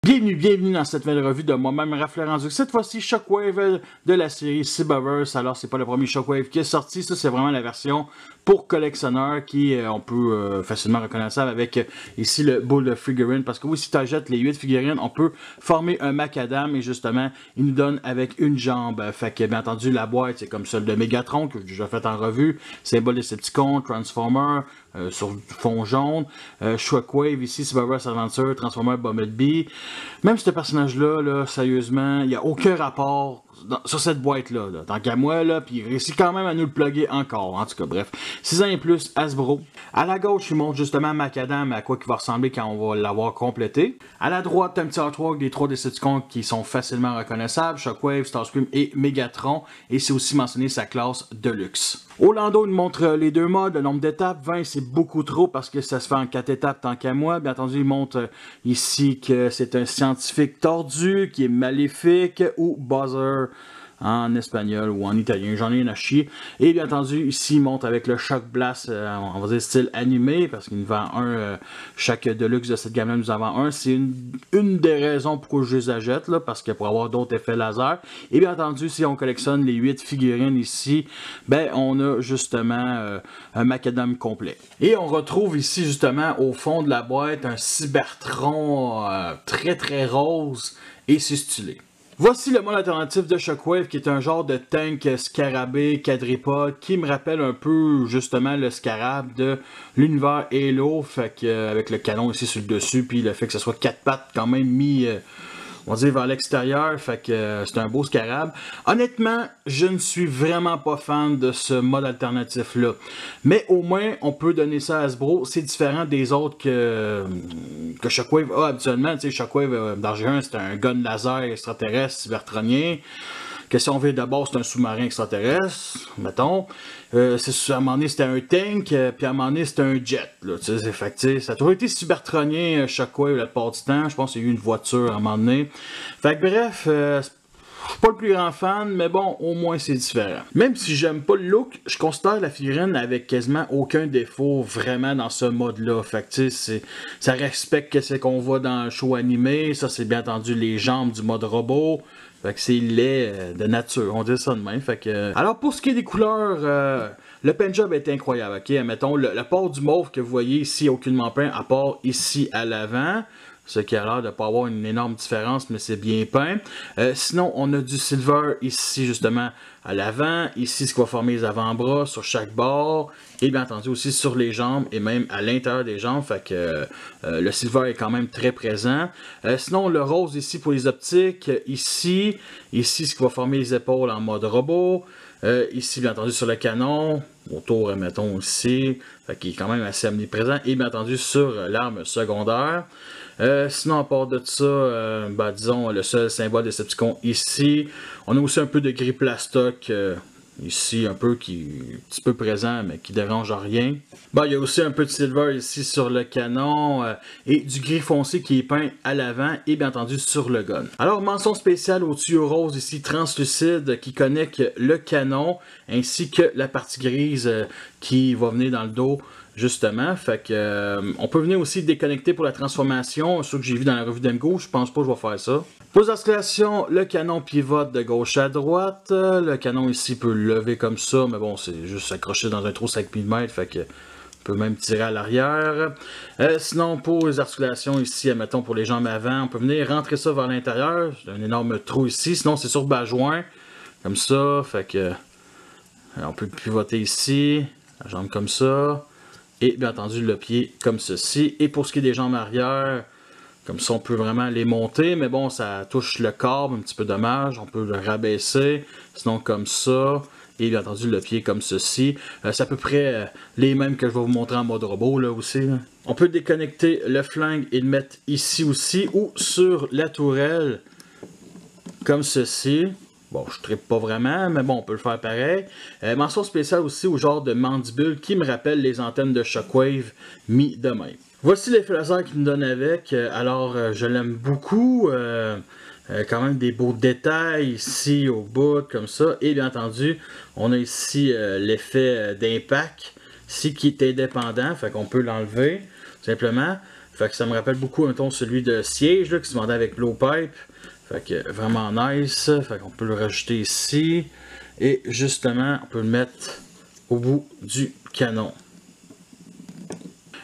Bienvenue dans cette nouvelle revue de moi-même, Raph Laurent. Cette fois-ci, Shockwave de la série Cyberverse. Alors, c'est pas le premier Shockwave qui est sorti, ça c'est vraiment la version pour collectionneurs qui, on peut facilement reconnaissable avec ici le boule de figurines. Parce que oui, si tu achètes les 8 figurines, on peut former un macadam et justement, il nous donne avec une jambe. Fait que bien entendu, la boîte, c'est comme celle de Megatron que j'ai déjà fait en revue. Symbole Decepticon, Transformer, sur fond jaune. Shockwave ici, Cyberverse Adventure, Transformer Bumblebee. Même ce personnage-là, là, sérieusement, il n'y a aucun rapport sur cette boîte-là. Tant qu'à moi, là, puis il réussit quand même à nous le plugger encore. En tout cas, bref. 6 ans et plus, Hasbro. À la gauche, il montre justement Macadam à quoi il va ressembler quand on va l'avoir complété. À la droite, t'as un petit artwork des 3 Decepticons qui sont facilement reconnaissables. Shockwave, Starscream et Megatron. Et c'est aussi mentionné sa classe Deluxe. Orlando nous montre les deux modes, le nombre d'étapes. 20, c'est beaucoup trop parce que ça se fait en 4 étapes tant qu'à moi. Bien entendu, il montre ici que c'est un scientifique tordu qui est maléfique ou Buzzer en espagnol ou en italien, j'en ai une à chier. Et bien entendu, ici, il monte avec le Shock Blast, on va dire style animé, parce qu'il nous vend un, chaque Deluxe de cette gamme-là nous en vend un. C'est une des raisons pourquoi je les achète, là, parce que pour avoir d'autres effets laser. Et bien entendu, si on collectionne les 8 figurines ici, ben on a justement un macadam complet. Et on retrouve ici justement au fond de la boîte un Cybertron très rose et c'est stylé. Voici le mode alternatif de Shockwave qui est un genre de tank scarabée quadripode qui me rappelle un peu justement le scarab de l'univers Halo, fait que, avec le canon ici sur le dessus puis le fait que ce soit 4 pattes quand même mis on va dire vers l'extérieur, fait que c'est un beau scarab. Honnêtement, je ne suis vraiment pas fan de ce mode alternatif là. Mais au moins, on peut donner ça à Hasbro. C'est différent des autres que Shockwave a habituellement. Tu sais, Shockwave d'Argent, c'est un gun laser extraterrestre cybertronien. Que si on veut d'abord, c'est un sous-marin extraterrestre, mettons. À un moment donné, c'était un tank, puis à un moment donné, c'était un jet. Là, fait que, ça a toujours été cybertronien, Shockwave, la plupart du temps. Je pense qu'il y a eu une voiture à un moment donné. Fait que bref, je suis pas le plus grand fan, mais bon, au moins c'est différent. Même si j'aime pas le look, je considère la figurine avec quasiment aucun défaut vraiment dans ce mode-là. Fait que tu sais, ça respecte ce qu'on voit dans le show animé. Ça, c'est bien entendu les jambes du mode robot. Fait que c'est laid de nature, on dit ça de même. Fait que, alors pour ce qui est des couleurs, le paint job est incroyable. Ok, mettons le port du mauve que vous voyez ici aucunement peint, à part ici à l'avant. Ce qui a l'air de ne pas avoir une énorme différence, mais c'est bien peint. Sinon, on a du silver ici, justement, à l'avant. Ici, ce qui va former les avant-bras sur chaque bord. Et bien entendu aussi sur les jambes et même à l'intérieur des jambes. Fait que le silver est quand même très présent. Sinon, le rose ici pour les optiques. Ici, ce qui va former les épaules en mode robot. Ici, bien entendu, sur le canon. Autour, mettons, ici. Fait qu'il est quand même assez omniprésent. Et bien entendu, sur l'arme secondaire. Sinon, à part de ça, disons le seul symbole Decepticon ici. On a aussi un peu de gris plastoc ici, un petit peu présent, mais qui dérange rien. Il y a aussi un peu de silver ici sur le canon et du gris foncé qui est peint à l'avant et bien entendu sur le gun. Alors, mention spéciale au tuyau rose ici translucide qui connecte le canon ainsi que la partie grise qui va venir dans le dos. Justement, fait que on peut venir aussi déconnecter pour la transformation, ce que j'ai vu dans la revue d'Emgo, je pense pas que je vais faire ça. Pour les articulations, le canon pivote de gauche à droite, le canon ici peut lever comme ça, mais bon, c'est juste accroché dans un trou 5 mm, fait que on peut même tirer à l'arrière. Sinon, pour les articulations ici, admettons pour les jambes avant, on peut venir rentrer ça vers l'intérieur, c'est un énorme trou ici, sinon c'est sur bas-joint, comme ça, fait que on peut pivoter ici, la jambe comme ça. Et bien entendu le pied comme ceci. Et pour ce qui est des jambes arrière, comme ça on peut vraiment les monter. Mais bon, ça touche le corps, un petit peu dommage. On peut le rabaisser. Sinon comme ça. Et bien entendu le pied comme ceci. C'est à peu près les mêmes que je vais vous montrer en mode robot là aussi. Là. On peut déconnecter le flingue et le mettre ici aussi. Ou sur la tourelle. Comme ceci. Bon, je trippe pas vraiment, mais bon, on peut le faire pareil. Mention spéciale aussi au genre de mandibule qui me rappelle les antennes de Shockwave mis de même. Voici l'effet laser qu'il me donne avec. Alors, je l'aime beaucoup. Quand même des beaux détails ici au bout, comme ça. Et bien entendu, on a ici l'effet d'impact, ici qui est indépendant, fait qu'on peut l'enlever, simplement. Fait que ça me rappelle beaucoup un ton celui de Siege là, qui se vendait avec Blowpipe. Fait que vraiment nice. Fait qu'on peut le rajouter ici. Et justement, on peut le mettre au bout du canon.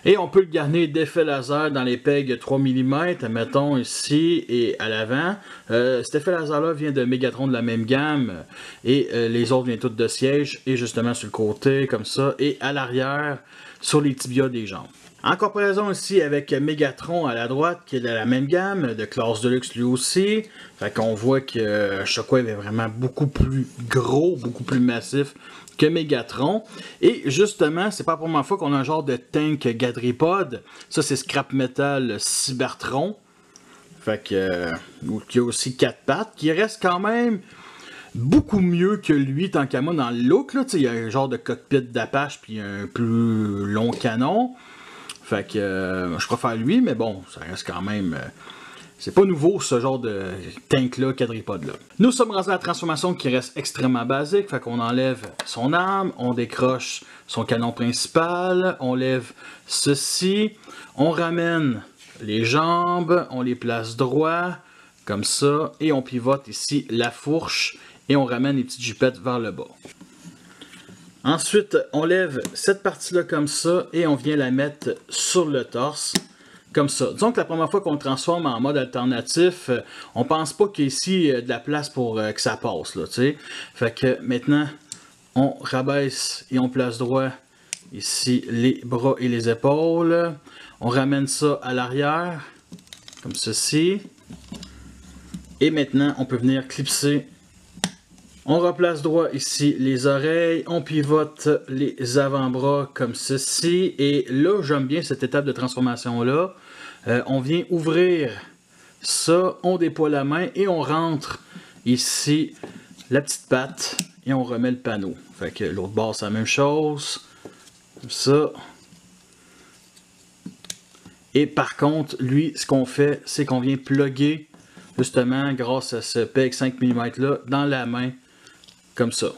Et on peut le garnir d'effet laser dans les pegs 3 mm, mettons ici et à l'avant. Cet effet laser-là vient de Megatron de la même gamme. Et les autres viennent tous de Siege. Et justement sur le côté, comme ça. Et à l'arrière, sur les tibias des jambes. En comparaison ici avec Megatron à la droite, qui est de la même gamme, de classe Deluxe lui aussi. Fait qu'on voit que Shockwave est vraiment beaucoup plus gros, beaucoup plus massif que Megatron. Et justement, c'est pas la première fois qu'on a un genre de tank Gadripod. Ça, c'est Scrap Metal Cybertron. Fait que, qui a aussi 4 pattes, qui reste quand même beaucoup mieux que lui, tant qu'à moi, dans le look. Il y a un genre de cockpit d'Apache, puis un plus long canon. Fait que je préfère lui, mais bon, ça reste quand même... c'est pas nouveau ce genre de tank-là, quadripode-là. Nous sommes rendus à la transformation qui reste extrêmement basique. Fait qu'on enlève son arme, on décroche son canon principal, on lève ceci, on ramène les jambes, on les place droit, comme ça, et on pivote ici la fourche, et on ramène les petites jupettes vers le bas. Ensuite, on lève cette partie-là comme ça et on vient la mettre sur le torse, comme ça. Disons que la première fois qu'on le transforme en mode alternatif, on pense pas qu'ici, il y a de la place pour que ça passe, là, tu sais. Fait que maintenant, on rabaisse et on place droit ici les bras et les épaules. On ramène ça à l'arrière, comme ceci. Et maintenant, on peut venir clipser. On replace droit ici les oreilles, on pivote les avant-bras comme ceci. Et là, j'aime bien cette étape de transformation-là. On vient ouvrir ça, on déploie la main et on rentre ici la petite patte et on remet le panneau. Fait que l'autre bord, c'est la même chose. Comme ça. Et par contre, lui, ce qu'on fait, c'est qu'on vient plugger, justement, grâce à ce PEG 5 mm là, dans la main. Comme ça.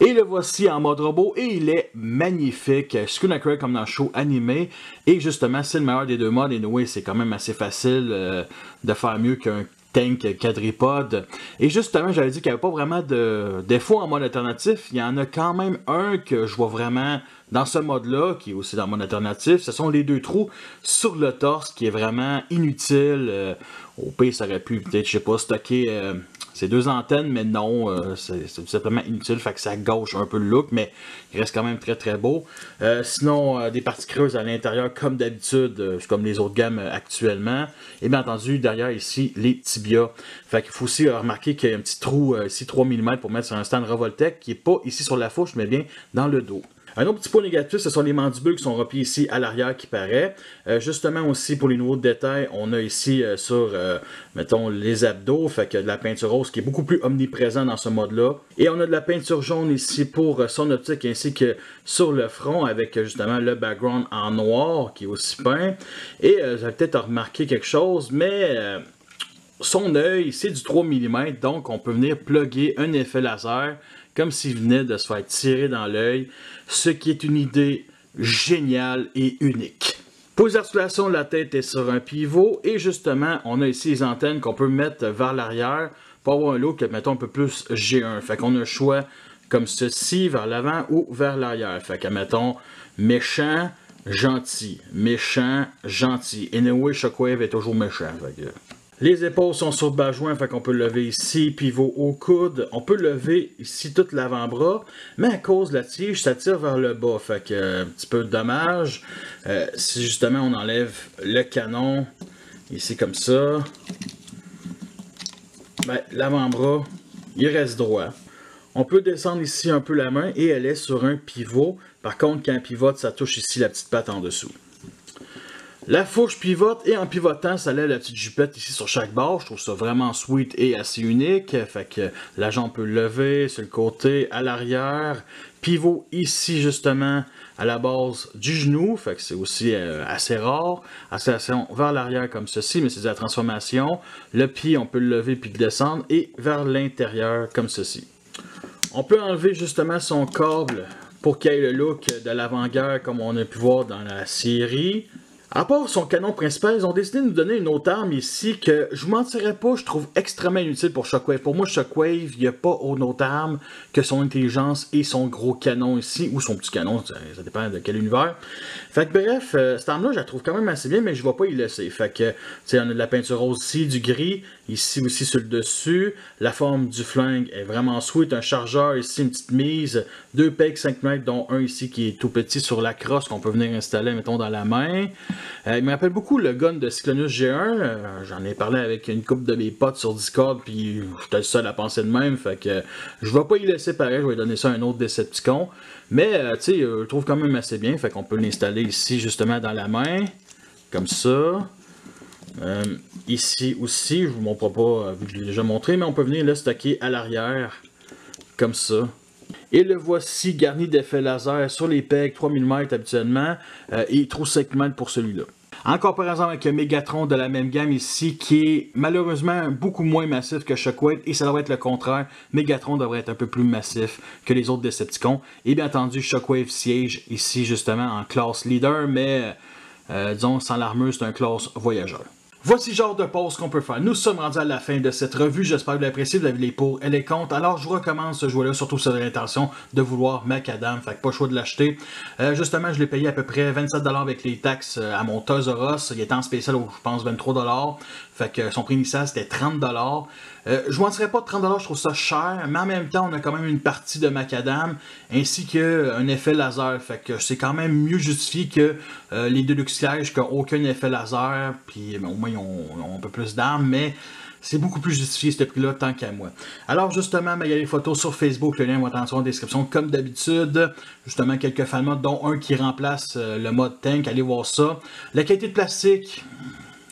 Et le voici en mode robot et il est magnifique. Skunakure comme dans le show animé. Et justement, c'est le meilleur des deux modes. Et anyway, c'est quand même assez facile de faire mieux qu'un tank quadripode. Et justement, j'avais dit qu'il n'y avait pas vraiment de défaut en mode alternatif. Il y en a quand même un que je vois vraiment dans ce mode-là, qui est aussi dans le mode alternatif. Ce sont les deux trous sur le torse qui est vraiment inutile. Au pire, ça aurait pu peut-être, je sais pas, stocker ces deux antennes, mais non, c'est tout simplement inutile. Fait que ça gauche un peu le look, mais il reste quand même très très beau. Sinon, des parties creuses à l'intérieur, comme d'habitude, comme les autres gammes actuellement. Et bien entendu, derrière ici, les tibias. Fait qu'il faut aussi remarquer qu'il y a un petit trou ici, 3 mm pour mettre sur un stand Revoltech, qui n'est pas ici sur la fourche, mais bien dans le dos. Un autre petit point négatif, ce sont les mandibules qui sont repliés ici à l'arrière qui paraît. Justement aussi pour les nouveaux détails, on a ici sur, mettons, les abdos, fait que de la peinture rose qui est beaucoup plus omniprésent dans ce mode-là. Et on a de la peinture jaune ici pour son optique ainsi que sur le front avec justement le background en noir qui est aussi peint. Et vous avez peut-être remarqué quelque chose, mais... son œil, c'est du 3 mm, donc on peut venir plugger un effet laser comme s'il venait de se faire tirer dans l'œil, ce qui est une idée géniale et unique. Pour les articulations, la tête est sur un pivot et justement, on a ici les antennes qu'on peut mettre vers l'arrière pour avoir un look, mettons, un peu plus G1. Fait qu'on a le choix comme ceci, vers l'avant ou vers l'arrière. Fait que, mettons, méchant, gentil, méchant, gentil. Anyway, Shockwave est toujours méchant. Fait que... les épaules sont sur bas joint, fait qu'on peut le lever ici, pivot au coude. On peut lever ici tout l'avant-bras, mais à cause de la tige, ça tire vers le bas. Fait que un petit peu de dommage. Si justement on enlève le canon, ici comme ça, ben, l'avant-bras, il reste droit. On peut descendre ici un peu la main et elle est sur un pivot. Par contre, quand elle pivote, ça touche ici la petite patte en dessous. La fourche pivote et en pivotant, ça lève la petite jupette ici sur chaque barre. Je trouve ça vraiment sweet et assez unique. Fait que la jambe peut lever sur le côté, à l'arrière. Pivot ici justement à la base du genou. Fait que c'est aussi assez rare. Accélération vers l'arrière comme ceci, mais c'est de la transformation. Le pied, on peut le lever puis le descendre et vers l'intérieur comme ceci. On peut enlever justement son câble pour qu'il ait le look de l'avant-guerre comme on a pu voir dans la série. À part son canon principal, ils ont décidé de nous donner une autre arme ici que je vous mentirais pas, je trouve extrêmement inutile pour Shockwave. Pour moi, Shockwave, il n'y a pas une autre arme que son intelligence et son gros canon ici, ou son petit canon, ça dépend de quel univers. Fait que bref, cette arme-là, je la trouve quand même assez bien, mais je ne vais pas y laisser. Fait que, tu sais, on a de la peinture rose ici, du gris, ici aussi sur le dessus. La forme du flingue est vraiment sweet, un chargeur ici, une petite mise, 2 pegs 5 mètres, dont un ici qui est tout petit sur la crosse qu'on peut venir installer, mettons, dans la main. Il me rappelle beaucoup le gun de Cyclonus G1. J'en ai parlé avec une couple de mes potes sur Discord, puis j'étais le seul à penser de même. Fait que je vais pas y laisser pareil, je vais donner ça à un autre Decepticon. Mais tu sais, je le trouve quand même assez bien. Fait qu'on peut l'installer ici justement dans la main. Comme ça. Ici aussi, je vous montre pas vu que je l'ai déjà montré, mais on peut venir le stocker à l'arrière. Comme ça. Et le voici garni d'effets laser sur les pegs 3 mm habituellement et trop 5 mm pour celui-là. En comparaison avec Megatron de la même gamme ici, qui est malheureusement beaucoup moins massif que Shockwave, et ça devrait être le contraire, Megatron devrait être un peu plus massif que les autres Decepticons. Et bien entendu, Shockwave siège ici justement en classe leader, mais disons sans l'armure, c'est un classe voyageur. Voici le genre de pause qu'on peut faire. Nous sommes rendus à la fin de cette revue. J'espère que vous l'appréciez. Vous avez les pour et les contre. Alors, je vous recommande ce jouet-là, surtout si vous avez l'intention de vouloir Macadam. Fait que pas le choix de l'acheter. Justement, je l'ai payé à peu près 27$ avec les taxes à mon Toys R Us. Il était en spécial, je pense, 23$. Fait que son prix initial, c'était 30$. Je ne mentirais pas de 30$, je trouve ça cher. Mais en même temps, on a quand même une partie de Macadam ainsi qu'un effet laser. Fait que c'est quand même mieux justifié que les Deluxe Siege qui n'ont aucun effet laser. Puis au moins, ils ont un peu plus d'armes. Mais c'est beaucoup plus justifié ce prix-là, tant qu'à moi. Alors justement, il y a les photos sur Facebook, le lien va être en description comme d'habitude. Justement, quelques fan mods, dont un qui remplace le mode tank, allez voir ça. La qualité de plastique,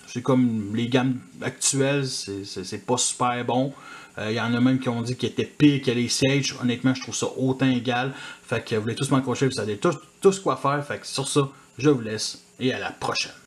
c'est comme les gammes actuelles, c'est pas super bon. Il y en a même qui ont dit qu'il était pire que les Siege. Honnêtement, je trouve ça autant égal. Fait que vous voulez tous m'accrocher, vous savez tous quoi faire. Fait que sur ça, je vous laisse et à la prochaine.